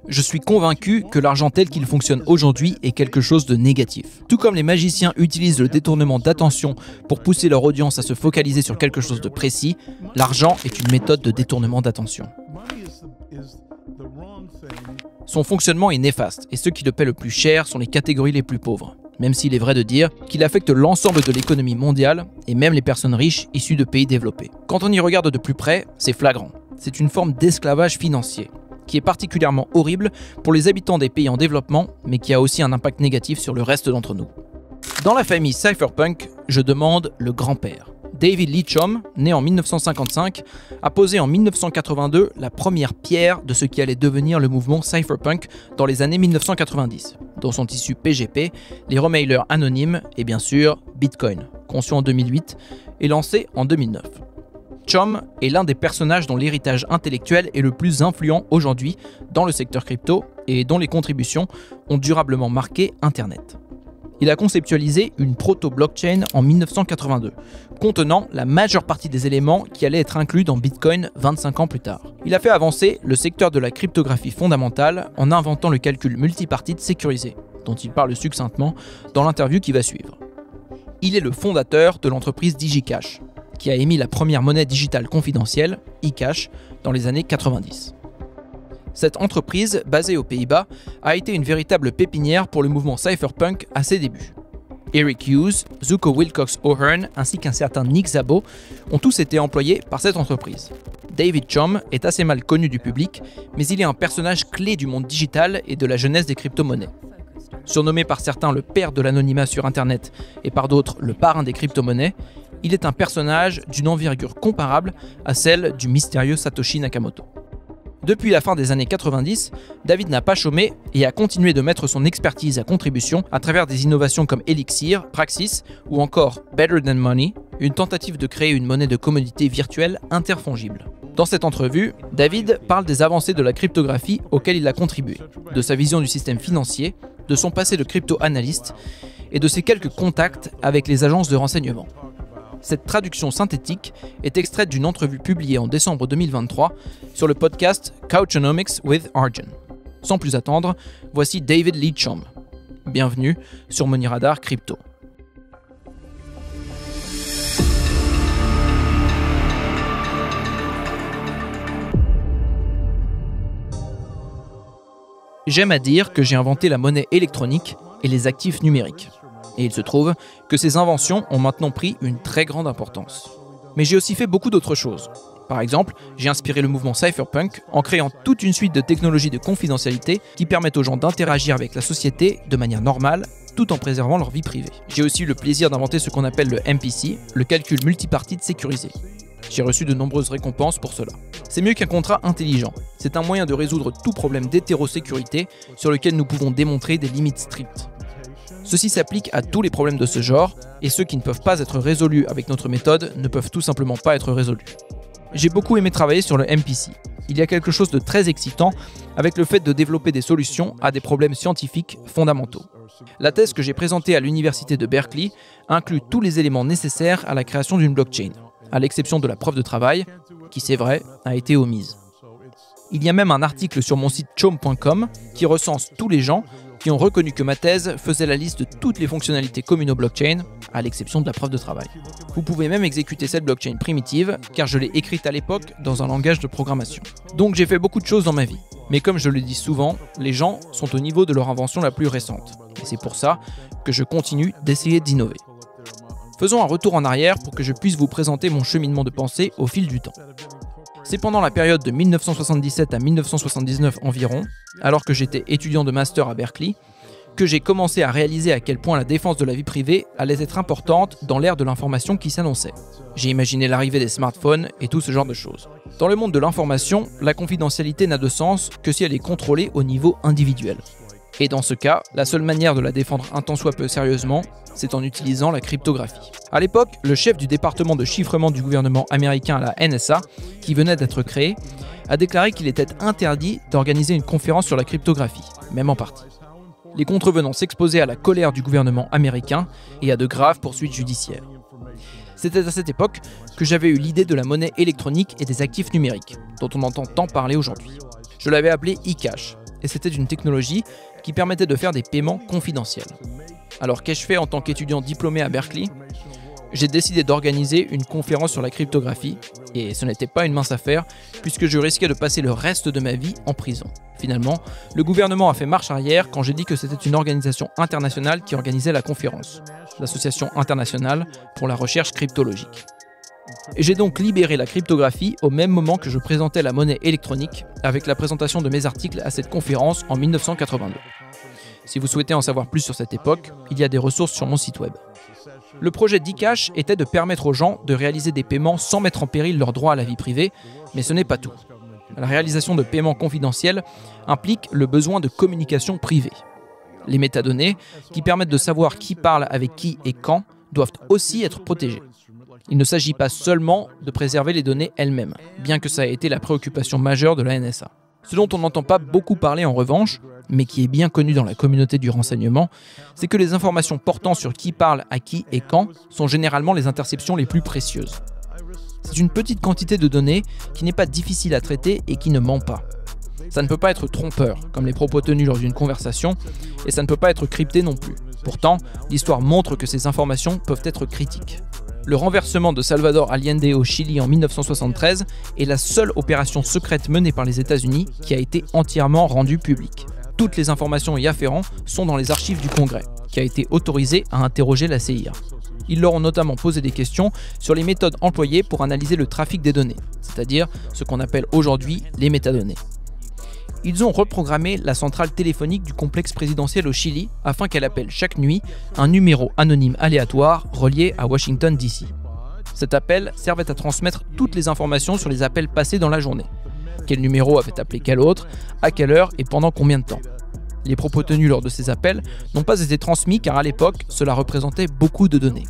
Je suis convaincu que l'argent tel qu'il fonctionne aujourd'hui est quelque chose de négatif. Tout comme les magiciens utilisent le détournement d'attention pour pousser leur audience à se focaliser sur quelque chose de précis, l'argent est une méthode de détournement d'attention. Son fonctionnement est néfaste et ceux qui le paient le plus cher sont les catégories les plus pauvres, même s'il est vrai de dire qu'il affecte l'ensemble de l'économie mondiale et même les personnes riches issues de pays développés. Quand on y regarde de plus près, c'est flagrant. C'est une forme d'esclavage financier, qui est particulièrement horrible pour les habitants des pays en développement, mais qui a aussi un impact négatif sur le reste d'entre nous. Dans la famille cypherpunk, je demande le grand-père. David Leitchum, né en 1955, a posé en 1982 la première pierre de ce qui allait devenir le mouvement cypherpunk dans les années 1990, dont sont issus PGP, les remailers anonymes et bien sûr Bitcoin, conçu en 2008 et lancé en 2009. Chum est l'un des personnages dont l'héritage intellectuel est le plus influent aujourd'hui dans le secteur crypto et dont les contributions ont durablement marqué Internet. Il a conceptualisé une proto-blockchain en 1982, contenant la majeure partie des éléments qui allaient être inclus dans Bitcoin 25 ans plus tard. Il a fait avancer le secteur de la cryptographie fondamentale en inventant le calcul multipartite sécurisé, dont il parle succinctement dans l'interview qui va suivre. Il est le fondateur de l'entreprise DigiCash, qui a émis la première monnaie digitale confidentielle, eCash, dans les années 90. Cette entreprise, basée aux Pays-Bas, a été une véritable pépinière pour le mouvement cypherpunk à ses débuts. Eric Hughes, Zuko Wilcox O'Hearn ainsi qu'un certain Nick Szabo ont tous été employés par cette entreprise. David Chum est assez mal connu du public, mais il est un personnage clé du monde digital et de la jeunesse des crypto-monnaies. Surnommé par certains le père de l'anonymat sur Internet et par d'autres le parrain des crypto-monnaies, il est un personnage d'une envergure comparable à celle du mystérieux Satoshi Nakamoto. Depuis la fin des années 90, David n'a pas chômé et a continué de mettre son expertise à contribution à travers des innovations comme Elixir, Praxis ou encore Better Than Money, une tentative de créer une monnaie de commodité virtuelle interfongible. Dans cette entrevue, David parle des avancées de la cryptographie auxquelles il a contribué, de sa vision du système financier, de son passé de crypto-analyste et de ses quelques contacts avec les agences de renseignement. Cette traduction synthétique est extraite d'une entrevue publiée en décembre 2023 sur le podcast Couchonomics with Arjun. Sans plus attendre, voici David Leitchum. Bienvenue sur Money Radar Crypto. J'aime à dire que j'ai inventé la monnaie électronique et les actifs numériques. Et il se trouve que ces inventions ont maintenant pris une très grande importance. Mais j'ai aussi fait beaucoup d'autres choses. Par exemple, j'ai inspiré le mouvement cypherpunk en créant toute une suite de technologies de confidentialité qui permettent aux gens d'interagir avec la société de manière normale, tout en préservant leur vie privée. J'ai aussi eu le plaisir d'inventer ce qu'on appelle le MPC, le calcul multipartite sécurisé. J'ai reçu de nombreuses récompenses pour cela. C'est mieux qu'un contrat intelligent. C'est un moyen de résoudre tout problème d'hétérosécurité sur lequel nous pouvons démontrer des limites strictes. Ceci s'applique à tous les problèmes de ce genre, et ceux qui ne peuvent pas être résolus avec notre méthode ne peuvent tout simplement pas être résolus. J'ai beaucoup aimé travailler sur le MPC. Il y a quelque chose de très excitant avec le fait de développer des solutions à des problèmes scientifiques fondamentaux. La thèse que j'ai présentée à l'université de Berkeley inclut tous les éléments nécessaires à la création d'une blockchain, à l'exception de la preuve de travail, qui c'est vrai, a été omise. Il y a même un article sur mon site chom.com qui recense tous les gens qui ont reconnu que ma thèse faisait la liste de toutes les fonctionnalités communes aux blockchains, à l'exception de la preuve de travail. Vous pouvez même exécuter cette blockchain primitive, car je l'ai écrite à l'époque dans un langage de programmation. Donc j'ai fait beaucoup de choses dans ma vie. Mais comme je le dis souvent, les gens sont au niveau de leur invention la plus récente. Et c'est pour ça que je continue d'essayer d'innover. Faisons un retour en arrière pour que je puisse vous présenter mon cheminement de pensée au fil du temps. C'est pendant la période de 1977 à 1979 environ, alors que j'étais étudiant de master à Berkeley, que j'ai commencé à réaliser à quel point la défense de la vie privée allait être importante dans l'ère de l'information qui s'annonçait. J'ai imaginé l'arrivée des smartphones et tout ce genre de choses. Dans le monde de l'information, la confidentialité n'a de sens que si elle est contrôlée au niveau individuel. Et dans ce cas, la seule manière de la défendre un tant soit peu sérieusement, c'est en utilisant la cryptographie. À l'époque, le chef du département de chiffrement du gouvernement américain, la NSA, qui venait d'être créé, a déclaré qu'il était interdit d'organiser une conférence sur la cryptographie, même en partie. Les contrevenants s'exposaient à la colère du gouvernement américain et à de graves poursuites judiciaires. C'était à cette époque que j'avais eu l'idée de la monnaie électronique et des actifs numériques, dont on entend tant parler aujourd'hui. Je l'avais appelé eCash, et c'était une technologie qui permettait de faire des paiements confidentiels. Alors qu'ai-je fait en tant qu'étudiant diplômé à Berkeley ? J'ai décidé d'organiser une conférence sur la cryptographie, et ce n'était pas une mince affaire, puisque je risquais de passer le reste de ma vie en prison. Finalement, le gouvernement a fait marche arrière quand j'ai dit que c'était une organisation internationale qui organisait la conférence, l'Association internationale pour la recherche cryptologique. Et j'ai donc libéré la cryptographie au même moment que je présentais la monnaie électronique, avec la présentation de mes articles à cette conférence en 1982. Si vous souhaitez en savoir plus sur cette époque, il y a des ressources sur mon site web. Le projet d'eCash était de permettre aux gens de réaliser des paiements sans mettre en péril leur droit à la vie privée, mais ce n'est pas tout. La réalisation de paiements confidentiels implique le besoin de communication privée. Les métadonnées, qui permettent de savoir qui parle avec qui et quand, doivent aussi être protégées. Il ne s'agit pas seulement de préserver les données elles-mêmes, bien que ça ait été la préoccupation majeure de la NSA. Ce dont on n'entend pas beaucoup parler en revanche, mais qui est bien connu dans la communauté du renseignement, c'est que les informations portant sur qui parle à qui et quand sont généralement les interceptions les plus précieuses. C'est une petite quantité de données qui n'est pas difficile à traiter et qui ne ment pas. Ça ne peut pas être trompeur, comme les propos tenus lors d'une conversation, et ça ne peut pas être crypté non plus. Pourtant, l'histoire montre que ces informations peuvent être critiques. Le renversement de Salvador Allende au Chili en 1973 est la seule opération secrète menée par les États-Unis qui a été entièrement rendue publique. Toutes les informations y afférentes sont dans les archives du Congrès, qui a été autorisé à interroger la CIA. Ils leur ont notamment posé des questions sur les méthodes employées pour analyser le trafic des données, c'est-à-dire ce qu'on appelle aujourd'hui les métadonnées. Ils ont reprogrammé la centrale téléphonique du complexe présidentiel au Chili afin qu'elle appelle chaque nuit un numéro anonyme aléatoire relié à Washington DC. Cet appel servait à transmettre toutes les informations sur les appels passés dans la journée. Quel numéro avait appelé quel autre, à quelle heure et pendant combien de temps. Les propos tenus lors de ces appels n'ont pas été transmis car à l'époque, cela représentait beaucoup de données.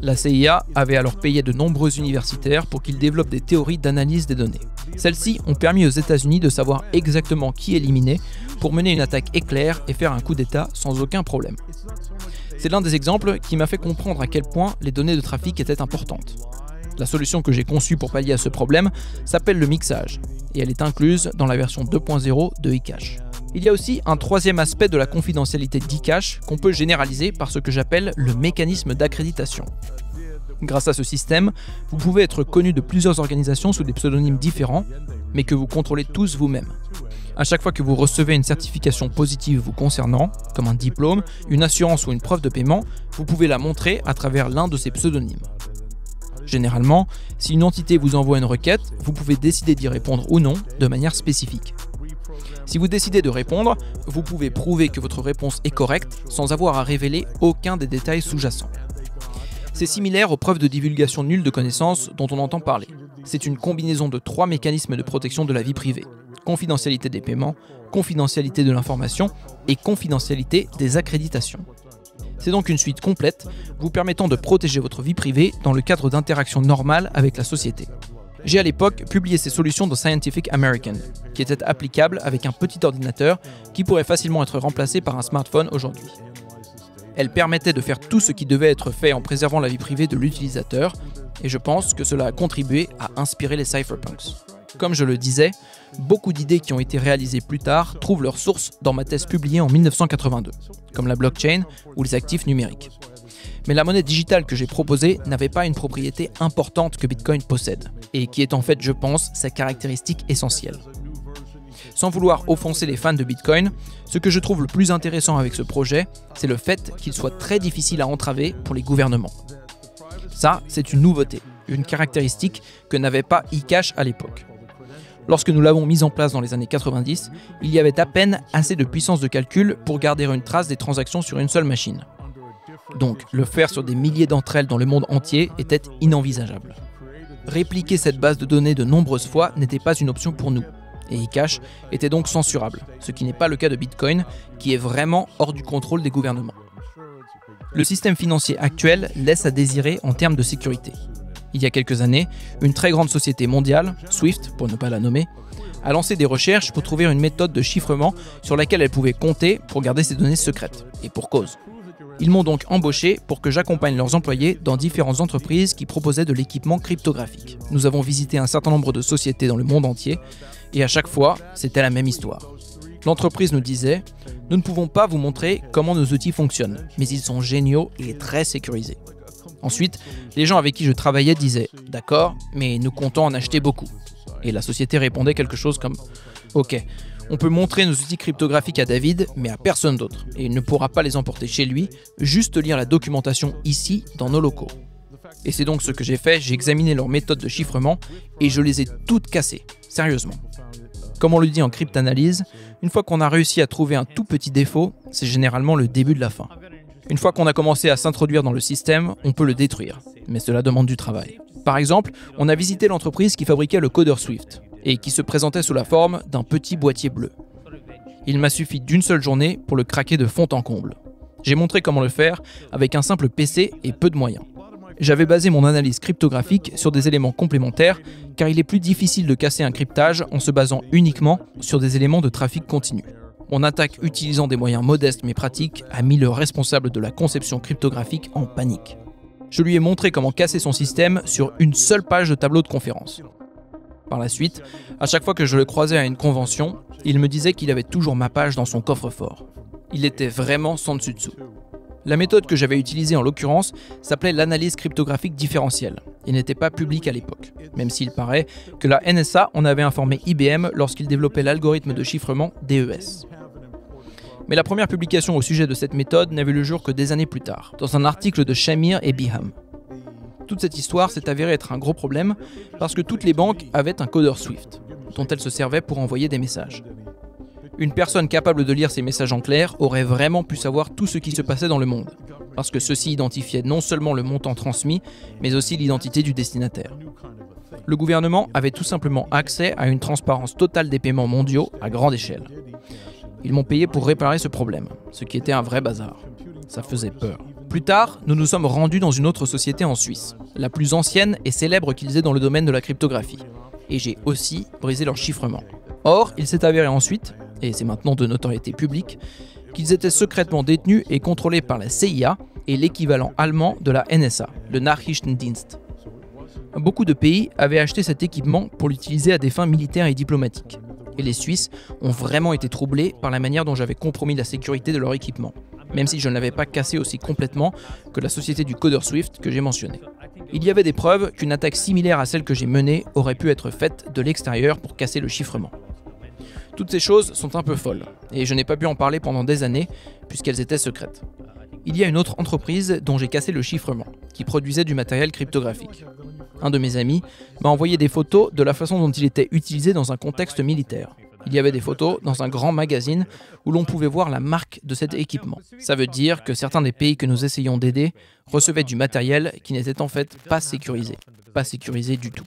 La CIA avait alors payé de nombreux universitaires pour qu'ils développent des théories d'analyse des données. Celles-ci ont permis aux États-Unis de savoir exactement qui éliminer pour mener une attaque éclair et faire un coup d'État sans aucun problème. C'est l'un des exemples qui m'a fait comprendre à quel point les données de trafic étaient importantes. La solution que j'ai conçue pour pallier à ce problème s'appelle le mixage, et elle est incluse dans la version 2.0 de eCash. Il y a aussi un troisième aspect de la confidentialité d'eCash qu'on peut généraliser par ce que j'appelle le mécanisme d'accréditation. Grâce à ce système, vous pouvez être connu de plusieurs organisations sous des pseudonymes différents, mais que vous contrôlez tous vous-même. À chaque fois que vous recevez une certification positive vous concernant, comme un diplôme, une assurance ou une preuve de paiement, vous pouvez la montrer à travers l'un de ces pseudonymes. Généralement, si une entité vous envoie une requête, vous pouvez décider d'y répondre ou non de manière spécifique. Si vous décidez de répondre, vous pouvez prouver que votre réponse est correcte sans avoir à révéler aucun des détails sous-jacents. C'est similaire aux preuves de divulgation nulle de connaissances dont on entend parler. C'est une combinaison de 3 mécanismes de protection de la vie privée: confidentialité des paiements, confidentialité de l'information et confidentialité des accréditations. C'est donc une suite complète vous permettant de protéger votre vie privée dans le cadre d'interactions normales avec la société. J'ai à l'époque publié ces solutions dans Scientific American, qui étaient applicables avec un petit ordinateur qui pourrait facilement être remplacé par un smartphone aujourd'hui. Elles permettaient de faire tout ce qui devait être fait en préservant la vie privée de l'utilisateur, et je pense que cela a contribué à inspirer les cypherpunks. Comme je le disais, beaucoup d'idées qui ont été réalisées plus tard trouvent leur source dans ma thèse publiée en 1982, comme la blockchain ou les actifs numériques. Mais la monnaie digitale que j'ai proposée n'avait pas une propriété importante que Bitcoin possède, et qui est en fait, je pense, sa caractéristique essentielle. Sans vouloir offenser les fans de Bitcoin, ce que je trouve le plus intéressant avec ce projet, c'est le fait qu'il soit très difficile à entraver pour les gouvernements. Ça, c'est une nouveauté, une caractéristique que n'avait pas eCash à l'époque. Lorsque nous l'avons mise en place dans les années 90, il y avait à peine assez de puissance de calcul pour garder une trace des transactions sur une seule machine. Donc, le faire sur des milliers d'entre elles dans le monde entier était inenvisageable. Répliquer cette base de données de nombreuses fois n'était pas une option pour nous, et eCash était donc censurable, ce qui n'est pas le cas de Bitcoin, qui est vraiment hors du contrôle des gouvernements. Le système financier actuel laisse à désirer en termes de sécurité. Il y a quelques années, une très grande société mondiale, Swift pour ne pas la nommer, a lancé des recherches pour trouver une méthode de chiffrement sur laquelle elle pouvait compter pour garder ses données secrètes, et pour cause. Ils m'ont donc embauché pour que j'accompagne leurs employés dans différentes entreprises qui proposaient de l'équipement cryptographique. Nous avons visité un certain nombre de sociétés dans le monde entier et à chaque fois, c'était la même histoire. L'entreprise nous disait « Nous ne pouvons pas vous montrer comment nos outils fonctionnent, mais ils sont géniaux et très sécurisés. » Ensuite, les gens avec qui je travaillais disaient « D'accord, mais nous comptons en acheter beaucoup. » Et la société répondait quelque chose comme « Ok, on peut montrer nos outils cryptographiques à David, mais à personne d'autre, et il ne pourra pas les emporter chez lui, juste lire la documentation ici, dans nos locaux. » Et c'est donc ce que j'ai fait, j'ai examiné leurs méthodes de chiffrement et je les ai toutes cassées, sérieusement. Comme on le dit en cryptanalyse, une fois qu'on a réussi à trouver un tout petit défaut, c'est généralement le début de la fin. Une fois qu'on a commencé à s'introduire dans le système, on peut le détruire, mais cela demande du travail. Par exemple, on a visité l'entreprise qui fabriquait le codeur Swift et qui se présentait sous la forme d'un petit boîtier bleu. Il m'a suffi d'une seule journée pour le craquer de fond en comble. J'ai montré comment le faire avec un simple PC et peu de moyens. J'avais basé mon analyse cryptographique sur des éléments complémentaires car il est plus difficile de casser un cryptage en se basant uniquement sur des éléments de trafic continu. Mon attaque utilisant des moyens modestes mais pratiques a mis le responsable de la conception cryptographique en panique. Je lui ai montré comment casser son système sur une seule page de tableau de conférence. Par la suite, à chaque fois que je le croisais à une convention, il me disait qu'il avait toujours ma page dans son coffre-fort. Il était vraiment sans dessus-dessous. La méthode que j'avais utilisée en l'occurrence s'appelait l'analyse cryptographique différentielle et n'était pas publique à l'époque, même s'il paraît que la NSA en avait informé IBM lorsqu'il développait l'algorithme de chiffrement DES. Mais la première publication au sujet de cette méthode n'a vu le jour que des années plus tard, dans un article de Shamir et Biham. Toute cette histoire s'est avérée être un gros problème parce que toutes les banques avaient un codeur Swift, dont elles se servaient pour envoyer des messages. Une personne capable de lire ces messages en clair aurait vraiment pu savoir tout ce qui se passait dans le monde, parce que ceci identifiait non seulement le montant transmis, mais aussi l'identité du destinataire. Le gouvernement avait tout simplement accès à une transparence totale des paiements mondiaux à grande échelle. Ils m'ont payé pour réparer ce problème, ce qui était un vrai bazar. Ça faisait peur. Plus tard, nous nous sommes rendus dans une autre société en Suisse, la plus ancienne et célèbre qu'ils aient dans le domaine de la cryptographie. Et j'ai aussi brisé leur chiffrement. Or, il s'est avéré ensuite, et c'est maintenant de notoriété publique, qu'ils étaient secrètement détenus et contrôlés par la CIA et l'équivalent allemand de la NSA, le Nachrichtendienst. Beaucoup de pays avaient acheté cet équipement pour l'utiliser à des fins militaires et diplomatiques. Et les Suisses ont vraiment été troublés par la manière dont j'avais compromis la sécurité de leur équipement, même si je ne l'avais pas cassé aussi complètement que la société du codeur Swift que j'ai mentionnée. Il y avait des preuves qu'une attaque similaire à celle que j'ai menée aurait pu être faite de l'extérieur pour casser le chiffrement. Toutes ces choses sont un peu folles, et je n'ai pas pu en parler pendant des années, puisqu'elles étaient secrètes. Il y a une autre entreprise dont j'ai cassé le chiffrement, qui produisait du matériel cryptographique. Un de mes amis m'a envoyé des photos de la façon dont il était utilisé dans un contexte militaire. Il y avait des photos dans un grand magazine où l'on pouvait voir la marque de cet équipement. Ça veut dire que certains des pays que nous essayons d'aider recevaient du matériel qui n'était en fait pas sécurisé du tout.